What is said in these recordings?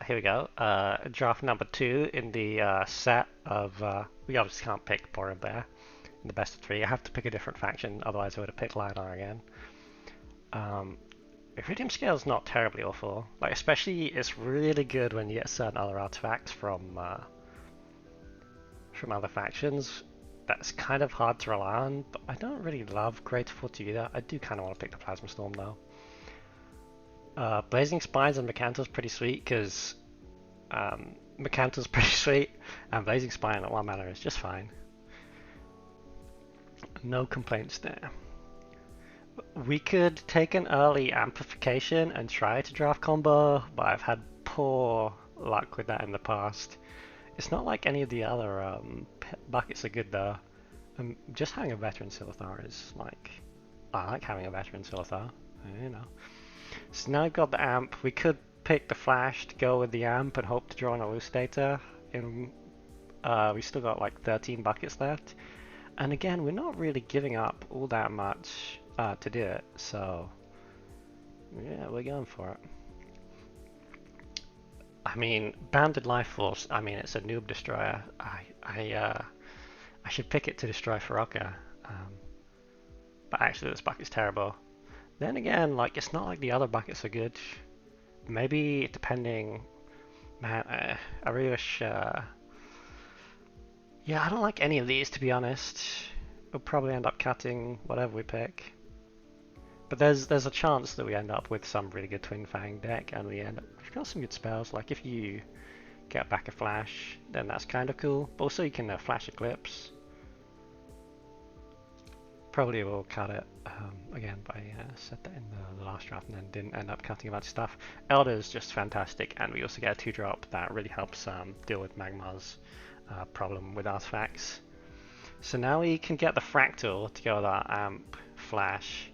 Here we go. Draft number 2 in the set of. We obviously can't pick Boar and Bear in the best of 3. I have to pick a different faction, otherwise I would have picked Lion again. Iridium Scale is not terribly awful. Like, especially, it's really good when you get certain other artifacts from other factions. That's kind of hard to rely on, but I don't really love Greater Fort either. I do kind of want to pick the Plasma Storm though. Blazing Spines and Mecanto's pretty sweet because Mecanto's pretty sweet and Blazing Spine at 1 mana is just fine. No complaints there. We could take an early amplification and try to draft combo, but I've had poor luck with that in the past. It's not like any of the other buckets are good though. Just having a veteran Silithar is like, I like having a veteran Silithar, you know. So now I've got the amp. We could pick the flash to go with the amp and hope to draw an elucidator. We still got like 13 buckets left. And again, we're not really giving up all that much to do it. So yeah, we're going for it. I mean, Bounded Life Force, I mean, it's a noob destroyer. I should pick it to destroy Ferocca. But actually this bucket's terrible. Then again, like, it's not like the other buckets are good. Maybe, depending... Man, I really wish... Yeah, I don't like any of these, to be honest. We'll probably end up cutting whatever we pick. But there's a chance that we end up with some really good Twin Fang deck, and we've got some good spells. Like, if you get back a Flash, then that's kind of cool. But also you can Flash Eclipse. Probably will cut it again, but I said that in the last draft and then didn't end up cutting a bunch of stuff. Elder is just fantastic, and we also get a 2-drop that really helps deal with Magmar's problem with artifacts. So now we can get the Fractal to go with our Amp Flash,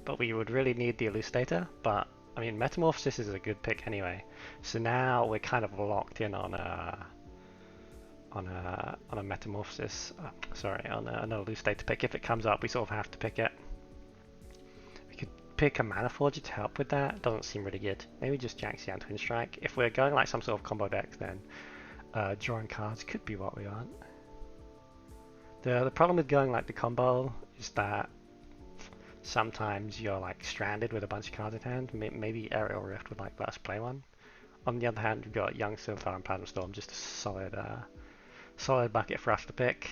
but we would really need the Elucidator, but I mean Metamorphosis is a good pick anyway. So now we're kind of locked in on a Metamorphosis, on an Elucidator pick. If it comes up, we sort of have to pick it. We could pick a Mana Forger to help with that. Doesn't seem really good. Maybe just Jaxi and Twin Strike. If we're going like some sort of combo deck, then drawing cards could be what we want. The problem with going like the combo is that sometimes you're like stranded with a bunch of cards at hand. Maybe Aerial Rift would like let us play one. On the other hand, we've got Young Silithar and Plasma Storm, just a solid bucket for us to pick.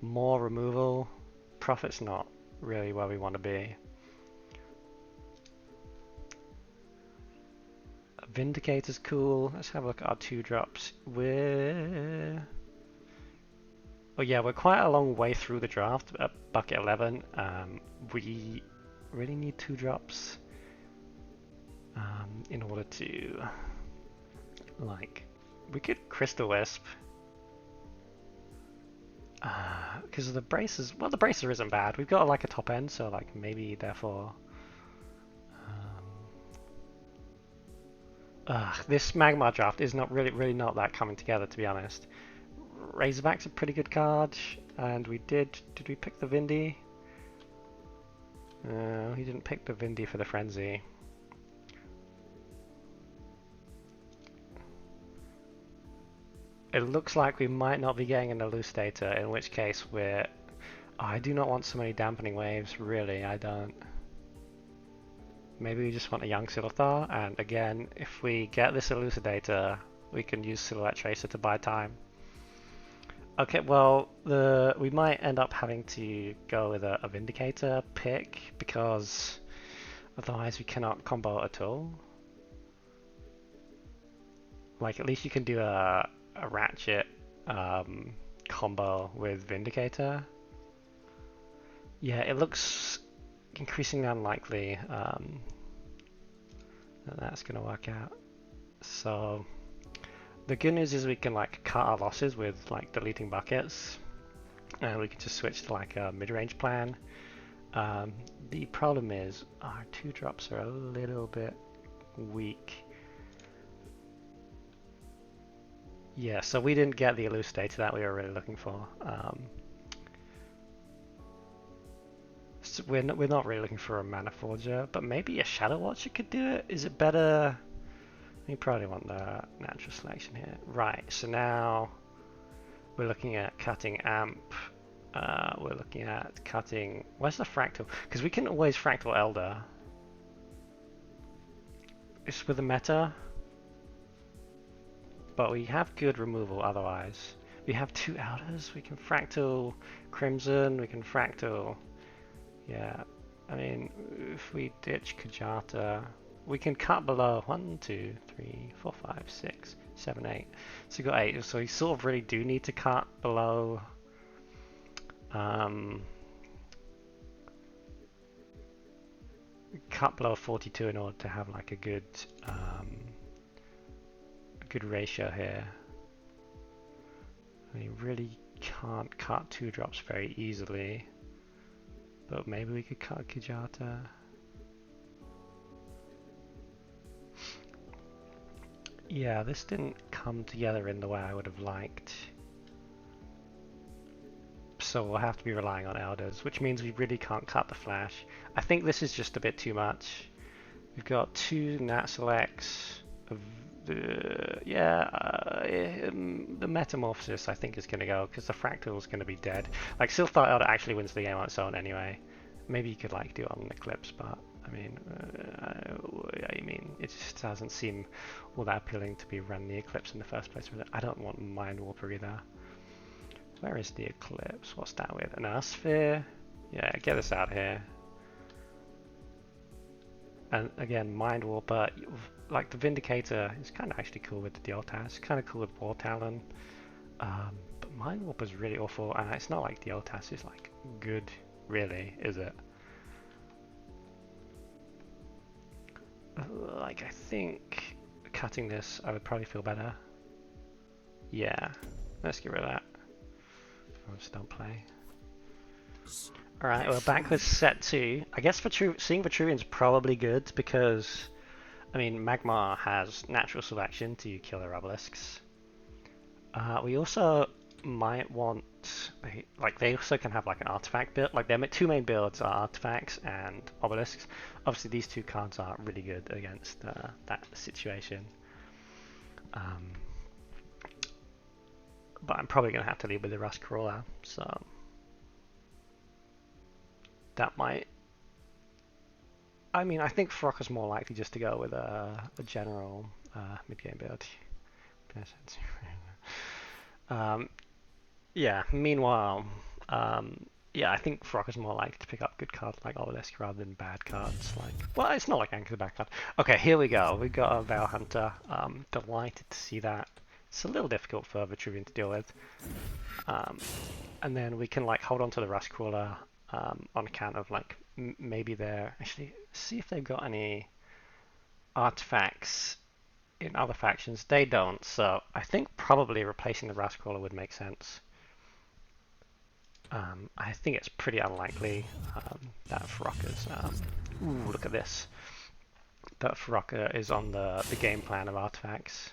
More removal. Profit's not really where we want to be. Vindicator's cool. Let's have a look at our 2-drops. Oh yeah, we're quite a long way through the draft at bucket 11. We really need 2-drops in order to, like, we could Crystal Wisp. Because of the braces. Well, the bracer isn't bad. We've got like a top end, so like maybe therefore. This Magmar draft is not really not that coming together, to be honest. Razorback's a pretty good card, and did we pick the Vindy? No, he didn't pick the Vindy for the Frenzy. It looks like we might not be getting an Elucidator, in which case we're... Oh, I do not want so many Dampening Waves, really, I don't. Maybe we just want a Young Silithar, and again, if we get this Elucidator, we can use Silhouette Tracer to buy time. Okay, well, we might end up having to go with a Vindicator pick, because otherwise we cannot combo at all. Like, at least you can do a Ratchet combo with Vindicator. Yeah, it looks increasingly unlikely that that's going to work out. So the good news is we can like cut our losses with like deleting buckets, and we can just switch to like a mid-range plan. The problem is our 2-drops are a little bit weak. Yeah, so we didn't get the Elucidator that we were really looking for. So we're not really looking for a Mana Forger, but maybe a Shadow Watcher could do it. Is it better You probably want the natural selection here. Right, so now we're looking at cutting amp. We're looking at cutting... Where's the fractal? Because we can always fractal elder. It's with the meta. But we have good removal otherwise. We have 2 elders. We can fractal Crimson. We can fractal... Yeah, I mean, if we ditch Kajata, we can cut below 1, 2, 3, 4, 5, 6, 7, 8. So we got 8. So we sort of really do need to cut below. Cut below 42 in order to have like a good ratio here. We really can't cut 2 drops very easily, but maybe we could cut Kajata. Yeah, this didn't come together in the way I would have liked. So we'll have to be relying on elders, which means we really can't cut the flash. I think this is just a bit too much. We've got 2 nat selects. The Metamorphosis I think is going to go because the Fractal is going to be dead. Like Silthar Elder actually wins the game on its own anyway. Maybe you could like do it on an Eclipse, but I mean, it just doesn't seem all that appealing to be running the Eclipse in the first place with it. I don't want Mind Warper either. Where is the Eclipse? What's that with? An Earthsphere? Yeah, get this out here. And again, Mind Warper, like the Vindicator is kind of actually cool with the Dialtas. It's kind of cool with War Talon. But Mind Warper is really awful, and it's not like Dialtas is like good, really, is it? Like, I think cutting this, I would probably feel better. Yeah, let's get rid of that. Just don't play. Alright, we're back with set 2. I guess seeing Vitruvian's probably good because, I mean, Magmar has natural selection to kill their obelisks. We also might want, like, they also can have like an artifact build. Like, their 2 main builds are artifacts and obelisks. Obviously, these 2 cards are really good against that situation. But I'm probably going to have to leave with the Rust Crawler, so that might... I mean, I think Ferocca's more likely just to go with a general mid-game build. Yeah, meanwhile, yeah, I think Ferocca's more likely to pick up good cards like Obelisk rather than bad cards like... Well, it's not like Anchor's a bad card. Okay, here we go. We've got a Veil Hunter. Delighted to see that. It's a little difficult for Vitruvian to deal with. And then we can like hold on to the Rust Crawler on account of like maybe they're... Actually, see if they've got any artifacts in other factions. They don't, so I think probably replacing the Rust Crawler would make sense. I think it's pretty unlikely that Ferocca's... ooh, look at this. That Ferocca is on the game plan of artifacts.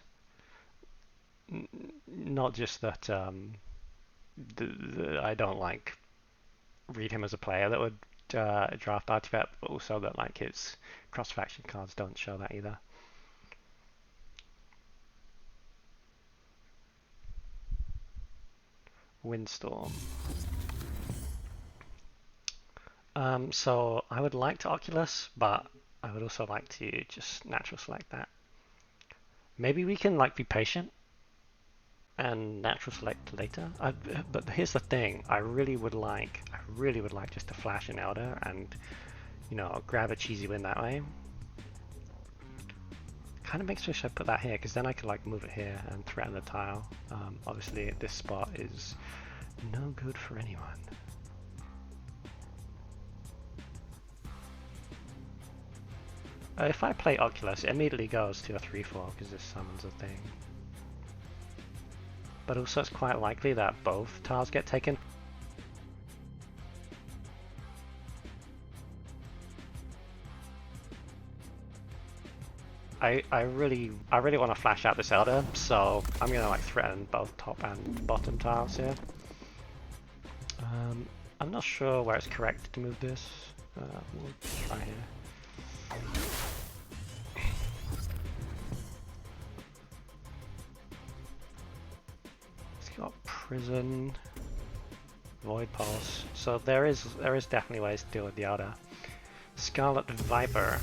Not just that I don't like read him as a player that would draft artifact, but also that like his cross-faction cards don't show that either. Windstorm. So I would like to Oculus, but I would also like to just natural select that. Maybe we can like be patient and natural select later. But here's the thing: I really would like just to flash an Elder and, you know, grab a cheesy win that way. Kind of makes me wish I put that here, because then I could like move it here and threaten the tile. Obviously, this spot is no good for anyone. If I play Oculus, it immediately goes to a 3/4 because this summons a thing. But also it's quite likely that both tiles get taken. I really want to flash out this Elder, so I'm gonna like threaten both top and bottom tiles here. I'm not sure where it's correct to move this. We'll try here. Prison, Void Pulse. So there is definitely ways to deal with the Outer. Scarlet Viper.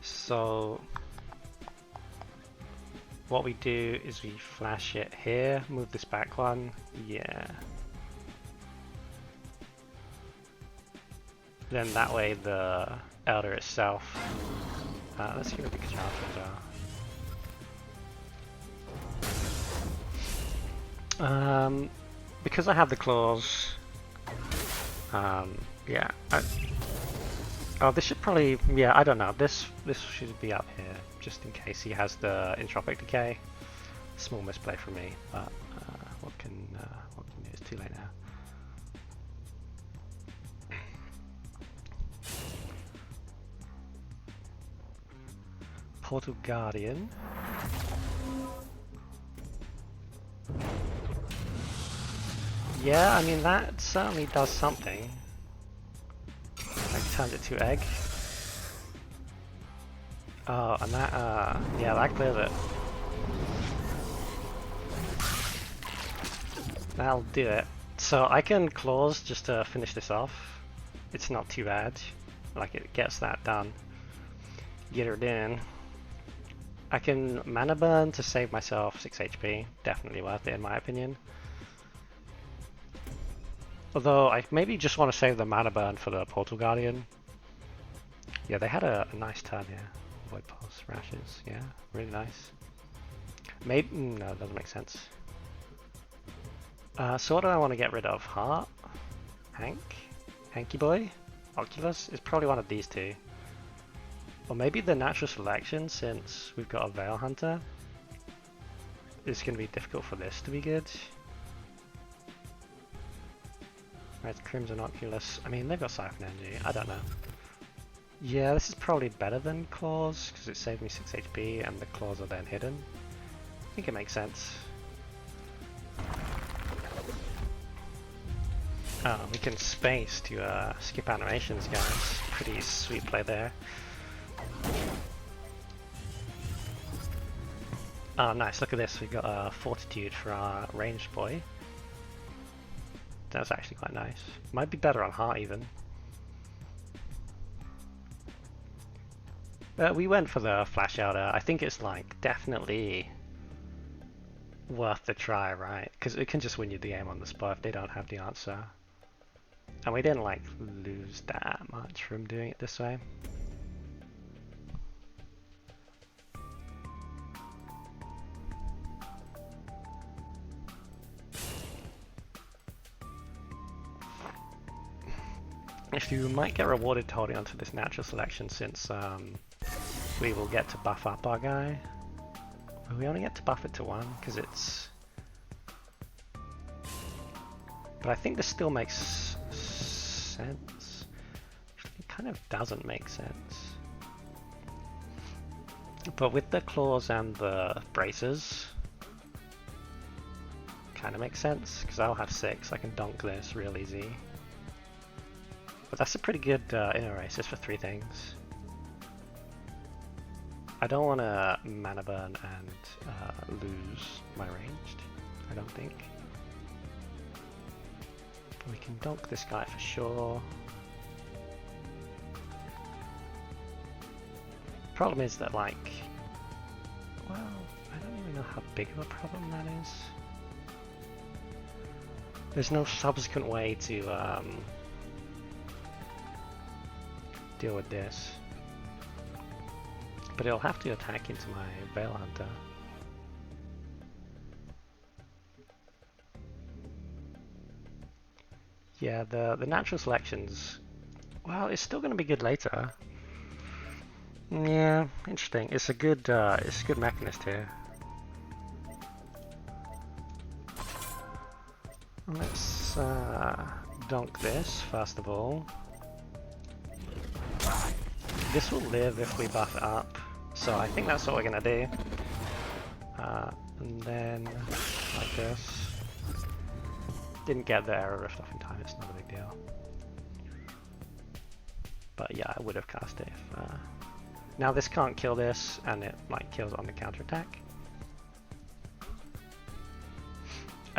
So what we do is we flash it here, move this back one, yeah. Then that way the Elder itself, let's see what the Gauntlet are. Because I have the claws, yeah. Oh, this should probably, yeah, I don't know. This should be up here, just in case he has the Entropic Decay. Small misplay from me, but what can do? It's too late now. Portal Guardian. Yeah, I mean that certainly does something. Like turns it to egg. Oh, and that yeah, that clears it. That'll do it. So I can claws just to finish this off. It's not too bad. Like it gets that done. Get her in. I can mana burn to save myself 6 HP. Definitely worth it in my opinion. Although I maybe just want to save the mana burn for the Portal Guardian. Yeah, they had a nice turn here. Void Pulse, Rashes, yeah, really nice. Maybe, no, it doesn't make sense. So what do I want to get rid of? Heart? Hank? Hanky Boy? Oculus? It's probably one of these two. Or maybe the natural selection, since we've got a Veil Hunter. It's going to be difficult for this to be good. Right, Crimson Oculus. I mean, they've got Siphon Energy. I don't know. Yeah, this is probably better than Claws, because it saved me 6 HP and the Claws are then hidden. I think it makes sense. Oh, we can space to skip animations, guys. Pretty sweet play there. Oh, nice. Look at this. We've got a Fortitude for our ranged boy. That's actually quite nice. Might be better on Heart even. But we went for the Flash Outer. I think it's like definitely worth the try, right? Because it can just win you the game on the spot if they don't have the answer. And we didn't like lose that much from doing it this way. If you might get rewarded holding onto this natural selection, since we will get to buff up our guy. Will we only get to buff it to 1? Because it's... But I think this still makes sense. It kind of doesn't make sense. But with the claws and the braces, kind of makes sense. Because I'll have 6, I can donk this real easy. But that's a pretty good inner race, for 3 things. I don't want to mana burn and lose my ranged, I don't think. But we can donk this guy for sure. Problem is that, like, well, I don't even know how big of a problem that is. There's no subsequent way to deal with this. But it'll have to attack into my Veil Hunter. Yeah, the natural selections, well, it's still going to be good later. Yeah, interesting. It's a good mechanist here. Let's donk this first of all. This will live if we buff it up, so I think that's what we're gonna do. And then like this. Didn't get the Error Rift off in time. It's not a big deal. But yeah, I would have cast it if... Now this can't kill this, and it like kills on the counter attack.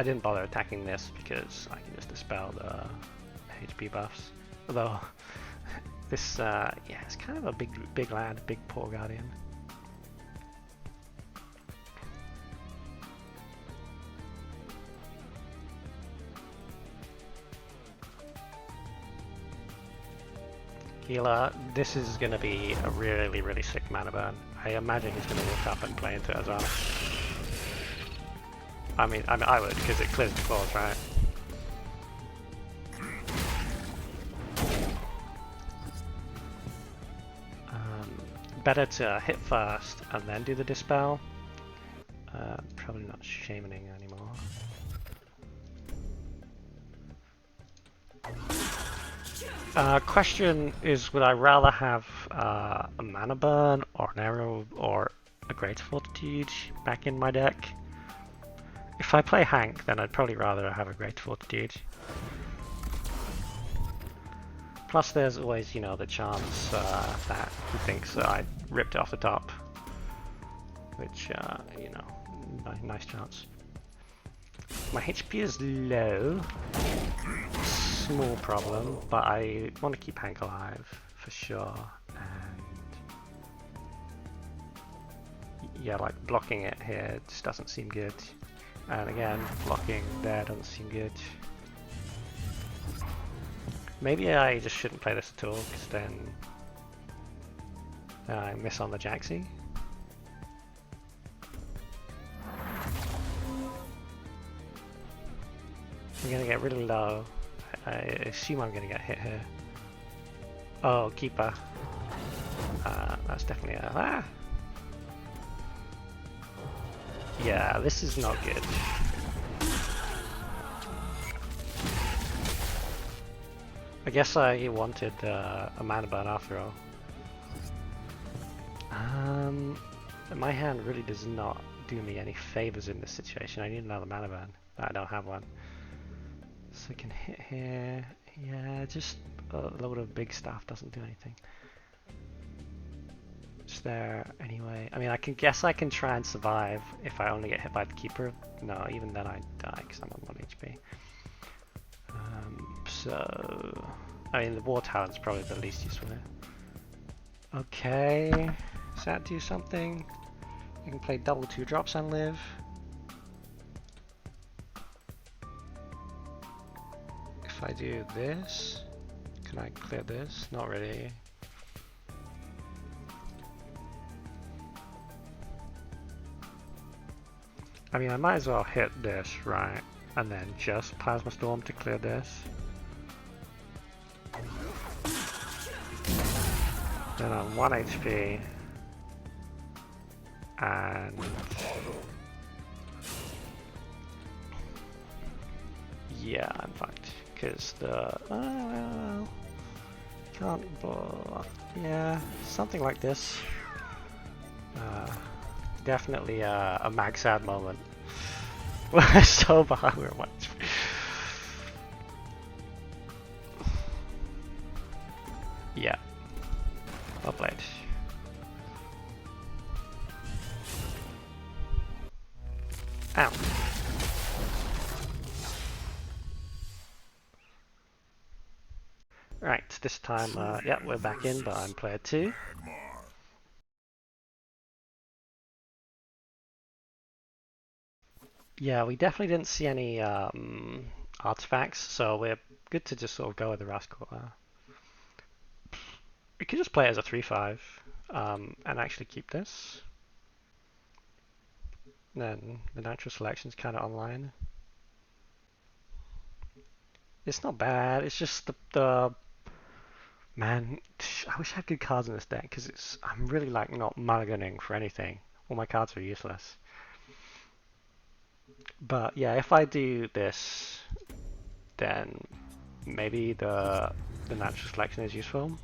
I didn't bother attacking this because I can just dispel the HP buffs. Although this, yeah, it's kind of a big lad, big poor guardian. Healer, this is going to be a really sick mana burn. I imagine he's going to walk up and play into it as well. I mean I would, because it clears the claws, right? Better to hit first and then do the dispel. Probably not shamaning anymore. Question is, would I rather have a mana burn or an arrow or a great fortitude back in my deck? If I play Hank, then I'd probably rather have a great fortitude. Plus there's always, you know, the chance that he thinks that I ripped it off the top. Which, you know, nice chance. My HP is low. Small problem, but I want to keep Hank alive for sure. And yeah, like blocking it here just doesn't seem good. And again, blocking there doesn't seem good. Maybe I just shouldn't play this at all, because then I miss on the Jaxi. I'm gonna get really low. I assume I'm gonna get hit here. Oh, Keeper. That's definitely a... Ah! Yeah, this is not good. I guess I wanted a mana burn after all. My hand really does not do me any favors in this situation. I need another mana burn. I don't have one. So I can hit here. Yeah, just a load of big stuff doesn't do anything. It's there anyway. I mean, I can try and survive if I only get hit by the Keeper. No, even then I die because I'm on 1 HP. So, I mean, the War Talent's probably the least useful here. Okay, does that do something? You can play double 2 drops and live. If I do this, can I clear this? Not really. I mean, I might as well hit this, right? And then just Plasma Storm to clear this. Then I'm 1 HP. And... yeah, I'm fucked. Because the... can't block. Yeah, something like this. Definitely a max ad moment. We're so behind, we're much. Yeah. Well played. Ow. Right, this time, yeah, we're back in, but I'm player 2. Yeah, we definitely didn't see any artifacts, so we're good to just sort of go with the Rascal. We could just play it as a 3-5 and actually keep this. Then the natural selection's kind of online. It's not bad, it's just the man, I wish I had good cards in this deck, because I'm really like not mulliganing for anything. All my cards are useless. But yeah, if I do this, then maybe the natural selection is useful.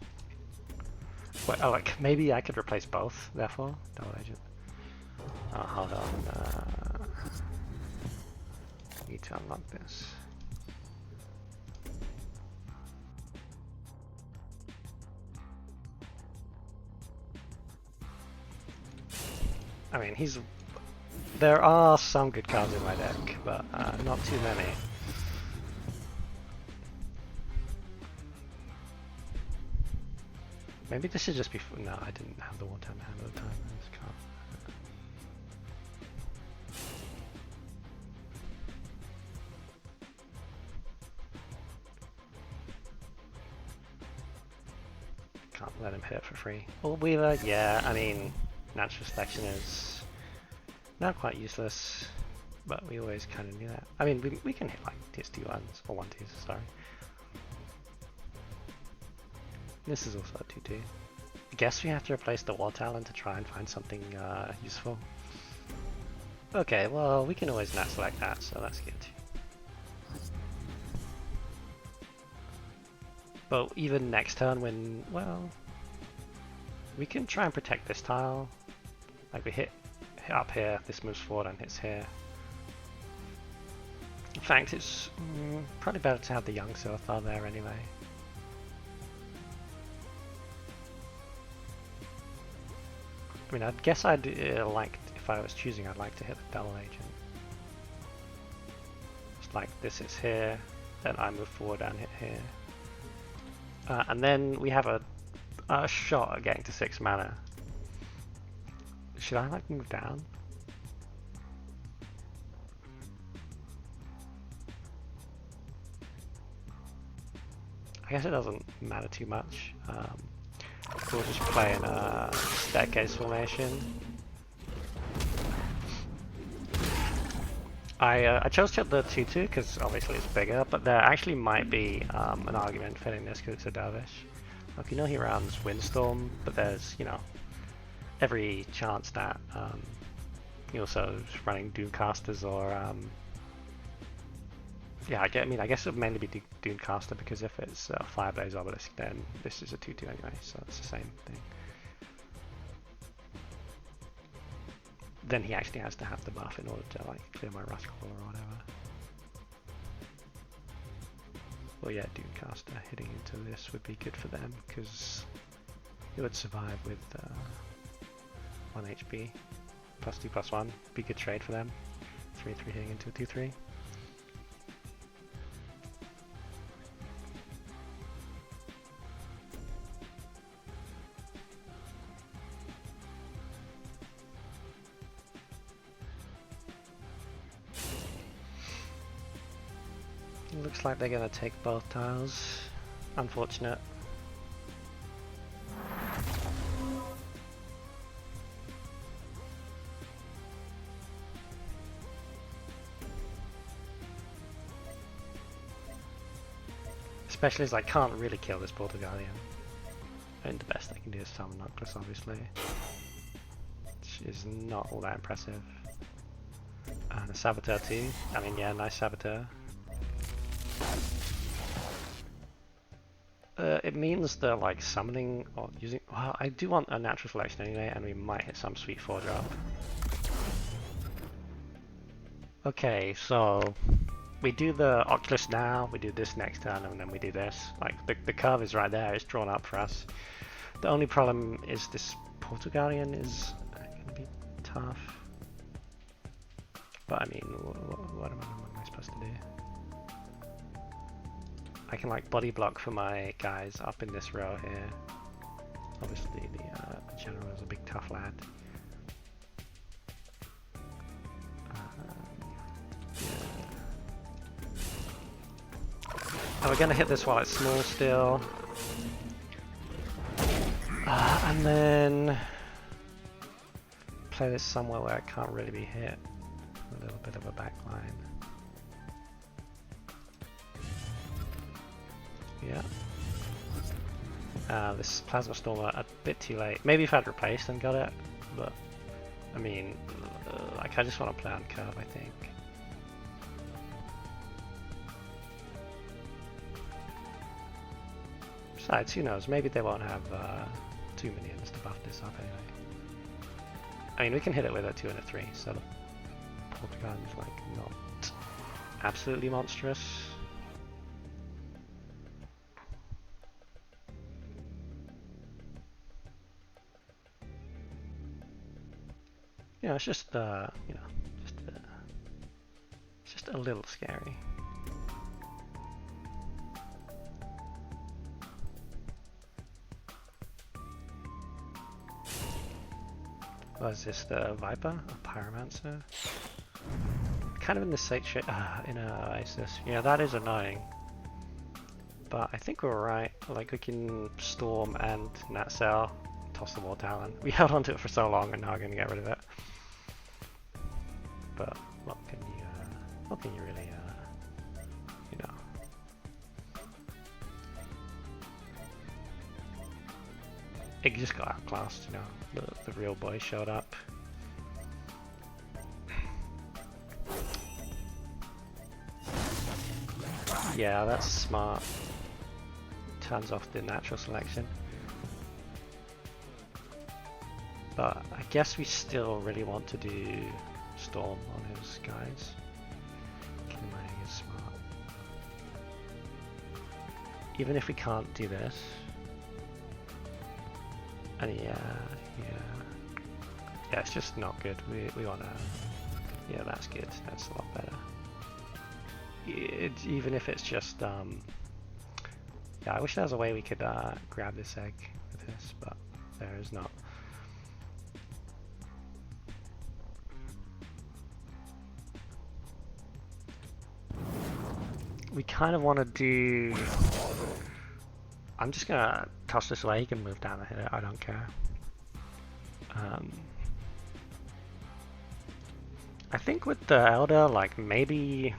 Wait, oh, like maybe I could replace both, therefore. Double agent. Oh, hold on. Need to unlock this. I mean, he's There are some good cards in my deck, but not too many. Maybe this should just be... No, I didn't have the one-time hand at the time. I just can't. Can't let him hit it for free. Orb Weaver, yeah, I mean, Natural Selection is not quite useless, but we always kind of knew that. I mean, we can hit like tiers 2 ones, or 1 tiers, sorry. This is also a 2-2. I guess we have to replace the War Talent to try and find something useful. Okay, well, we can always not select that, so that's good. But even next turn when, well, we can try and protect this tile. Like we hit up here, this moves forward and hits here. In fact, it's probably better to have the young Silthar there anyway. I mean, I guess I'd like, if I was choosing, I'd like to hit the double agent. Just like this is here, then I move forward and hit here. And then we have a shot at getting to 6 mana. Should I like move down? I guess it doesn't matter too much. We'll just play in a staircase formation. I chose to hit the 2-2 because obviously it's bigger, but there actually might be an argument fitting this because it's a Dervish. Like, you know, he runs Windstorm, but there's, you know, every chance that he also is running Doomcasters or yeah, I mean, I guess it would mainly be Doomcaster because if it's Fireblaze Obelisk, then this is a 2-2 anyway, so it's the same thing. Then he actually has to have the buff in order to like clear my Rust Claw or whatever. Well, yeah, Doomcaster hitting into this would be good for them because it would survive with 1 HP +2/+1. Be a good trade for them. 3/3 hitting into a 2/3. Looks like they're gonna take both tiles. Unfortunate. Especially as I can't really kill this Portal Guardian. And the best I can do is summon Noctis, obviously. Which is not all that impressive. And a Saboteur too. I mean, yeah, nice Saboteur. It means they're like summoning or using. Well, I do want a Natural Selection anyway, and we might hit some sweet 4-drop. Okay, so we do the Oculus now, we do this next turn, and then we do this. Like the curve is right there; it's drawn up for us. The only problem is this Portal Guardian is going to be tough. But I mean, what am I supposed to do? I can like body block for my guys up in this row here. Obviously the general is a big tough lad. And we're gonna hit this while it's small still. And then play this somewhere where it can't really be hit. A little bit of a backline. Yeah. This Plasma Stormer a bit too late. Maybe if I'd replaced and got it, but I mean, like I just want to play on curve, I think. Besides, who knows? Maybe they won't have 2 minions to buff this up anyway. I mean, we can hit it with a 2 and a 3, so the Portagon's like not absolutely monstrous. you know, it's just you know, just a little scary. Was this the Viper? A Pyromancer? Kind of in the in a Oasis. Yeah, that is annoying. But I think we're right. Like, we can Storm and Nat Cell, toss the War Talon. We held onto it for so long and now we're going to get rid of it. But what can you really, you know. It just got outclassed, you know. The real boy showed up. Yeah, that's smart. Turns off the natural selection. But I guess we still really want to do Storm on his guys. King mining is smart. Even if we can't do this. And yeah, it's just not good. We wanna, yeah, that's good. That's a lot better. Even if it's just, yeah, I wish there was a way we could grab this egg with this, but there is not. We kind of want to do... I'm just gonna toss this away. He can move down and hit it. I don't care. I think with the Elder, like maybe...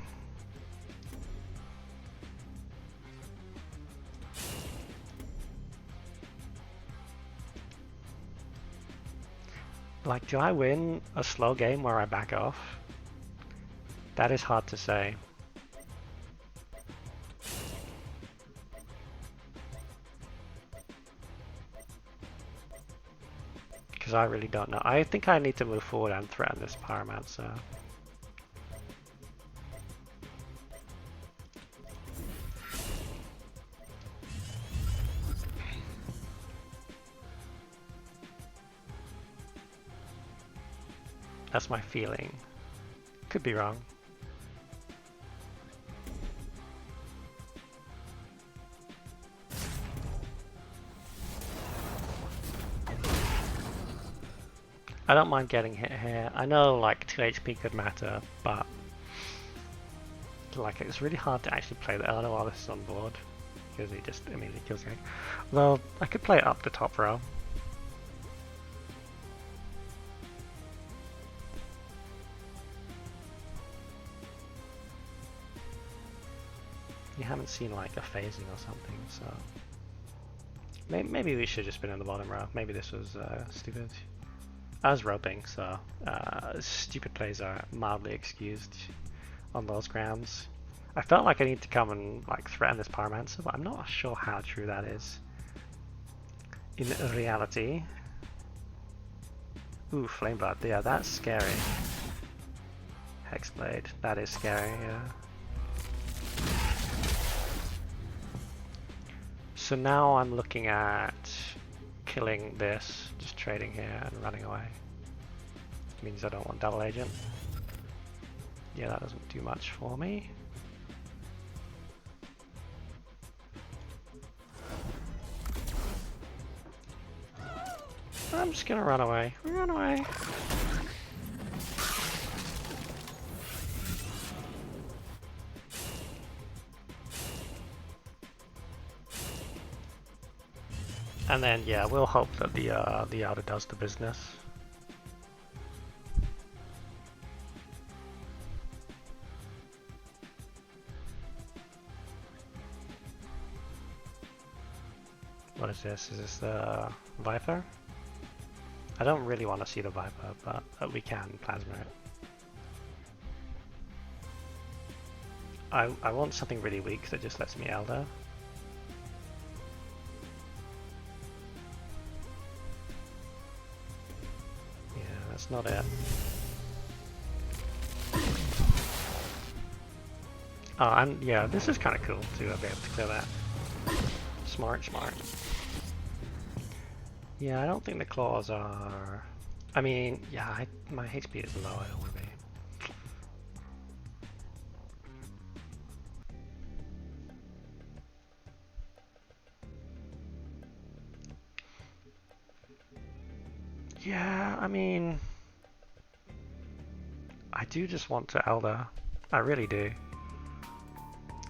Like, do I win a slow game where I back off? That is hard to say. Because I really don't know. I think I need to move forward and threaten this Pyromancer. That's my feeling. Could be wrong. I don't mind getting hit here. I know like 2 HP could matter, but like it's really hard to actually play the Elder while this is on board because he just immediately kills me. Although I could play up the top row. You haven't seen like a phasing or something, so maybe we should just been in the bottom row. Maybe this was stupid. I was roping, so stupid plays are mildly excused on those grounds. I felt like I need to come and like threaten this Pyromancer, but I'm not sure how true that is in reality. Ooh, Flameblood, yeah, that's scary. Hexblade, that is scary, yeah. So now I'm looking at killing this, just trading here and running away. Means I don't want double agent. Yeah, that doesn't do much for me. I'm just gonna run away. Run away. And then, yeah, we'll hope that the Elder does the business. What is this? Is this the Viper? I don't really want to see the Viper, but we can plasma it. I want something really weak that just lets me Elder. That's not it. Oh, and yeah, this is kind of cool to be able to clear that. Smart, smart. Yeah, I don't think the claws are... I mean, yeah, my HP is low, I don't want to be. Yeah, I mean, I do just want to Elder. I really do.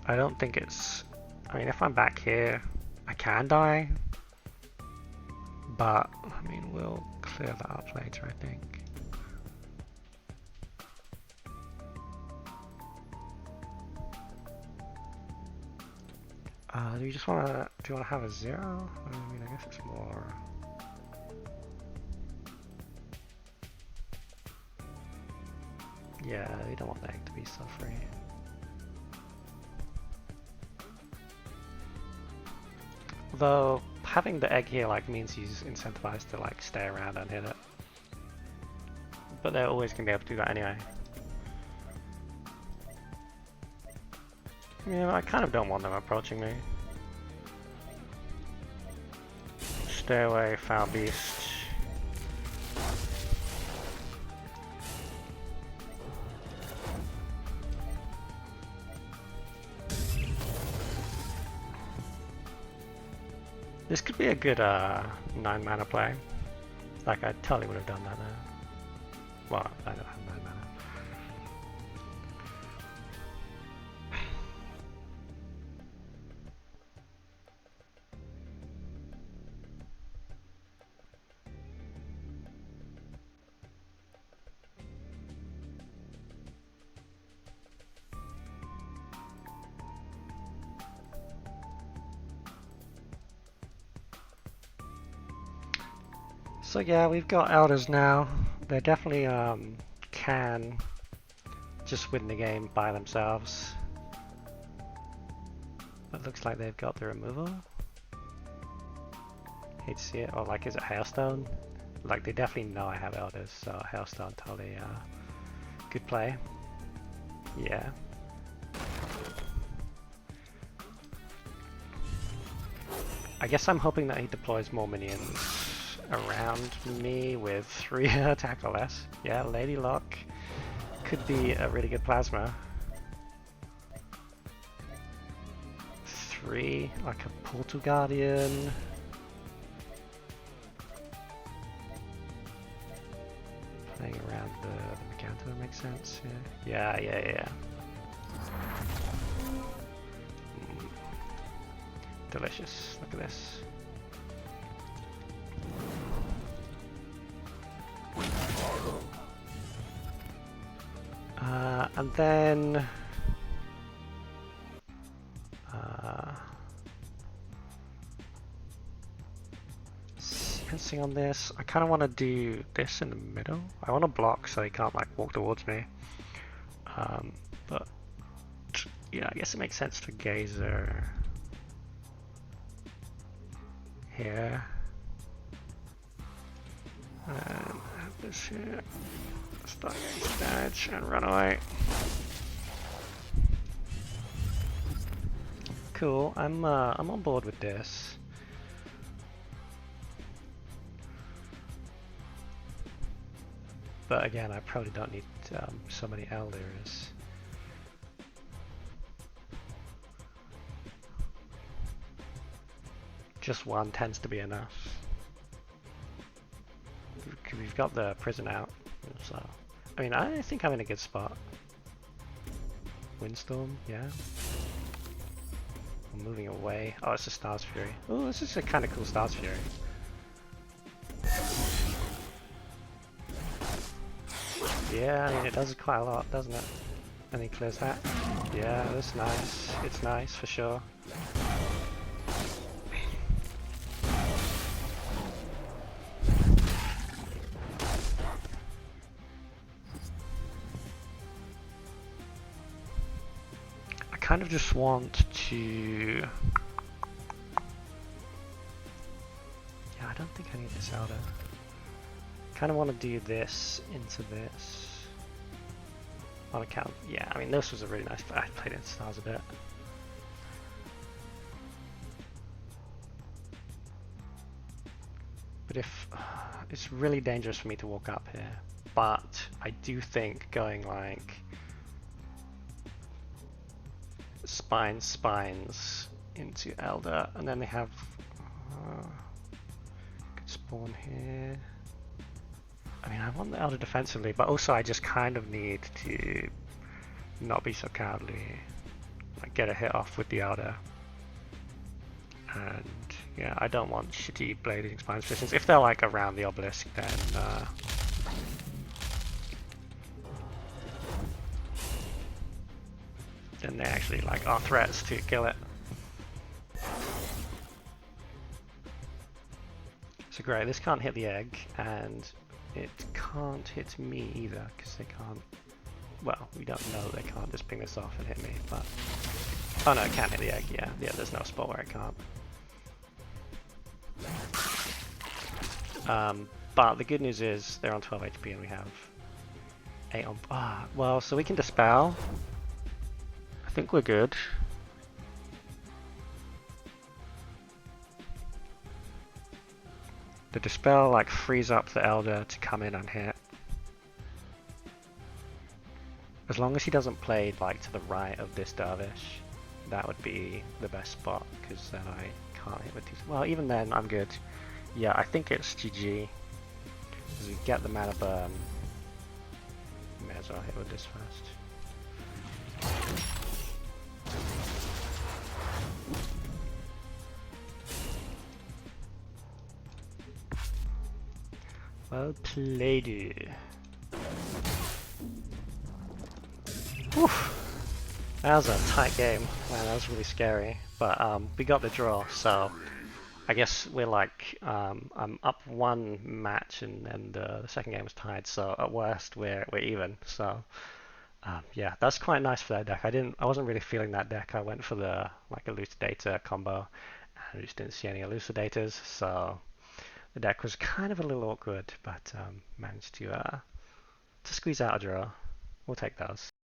I don't think it's... I mean, if I'm back here, I can die. But, I mean, we'll clear that up later, I think. Do you just want to... Do you want to have a 0? I mean, I guess it's more... Yeah, we don't want the egg to be so free. Though having the egg here like means he's incentivized to like stay around and hit it. But they're always gonna be able to do that anyway. Yeah, I kind of don't want them approaching me. Stay away, foul beast. This could be a good 9 mana play. Like I totally would have done that now. Well, I don't have 9 mana. So yeah, we've got elders now. They definitely can just win the game by themselves. It looks like they've got the removal. Hate to see it. Or like, is it Hailstone? Like, they definitely know I have elders, so Hailstone totally good play. Yeah. I guess I'm hoping that he deploys more minions around me with 3 attack or less. Yeah, Lady Luck could be a really good plasma. 3, like a Portal Guardian. Playing around the Gaunltet makes sense. Yeah. Delicious. Look at this. And then sequencing on this, I kind of want to do this in the middle. I want to block so he can't like walk towards me. But yeah, I guess it makes sense to Gazer here. And have this here. Start getting damage and run away. Cool. I'm on board with this. But again, I probably don't need so many elders. Just one tends to be enough. We've got the prison out, so I mean, I think I'm in a good spot. Windstorm, yeah. I'm moving away. Oh, it's a Stars Fury. Oh, this is a kind of cool Stars Fury. Yeah, I mean, it does quite a lot, doesn't it? And he clears that. Yeah, that's nice. It's nice for sure. I kind of just want to... Yeah, I don't think I need this Elder. Kind of want to do this into this. On account... Yeah, I mean, this was a really nice... I played in Stars a bit. But if it's really dangerous for me to walk up here, but I do think going like spines into Elder, and then they have could spawn here. I mean, I want the Elder defensively, but also I just kind of need to not be so cowardly, like get a hit off with the Elder. And yeah, I don't want shitty blading spines positions. If they're like around the obelisk, then they actually like are threats to kill it. So great, this can't hit the egg, and it can't hit me either, because they can't, well, we don't know they can't just ping this off and hit me, but, oh no, it can hit the egg, yeah, there's no spot where it can't. But the good news is they're on 12 HP and we have 8 on, well, so we can dispel. I think we're good. The dispel like frees up the Elder to come in and hit. As long as he doesn't play like to the right of this dervish, that would be the best spot, because then I can't hit with these. Well, even then I'm good. Yeah, I think it's GG. As we get the mana burn, may as well hit with this first. Well played. That was a tight game. Man, that was really scary. But we got the draw, so I guess we're like I'm up one match, and then the second game was tied. So at worst, we're even. So yeah, that's quite nice for that deck. I wasn't really feeling that deck. I went for the like elucidator combo, and I just didn't see any elucidators. So the deck was kind of a little awkward, but managed to squeeze out a draw. We'll take those.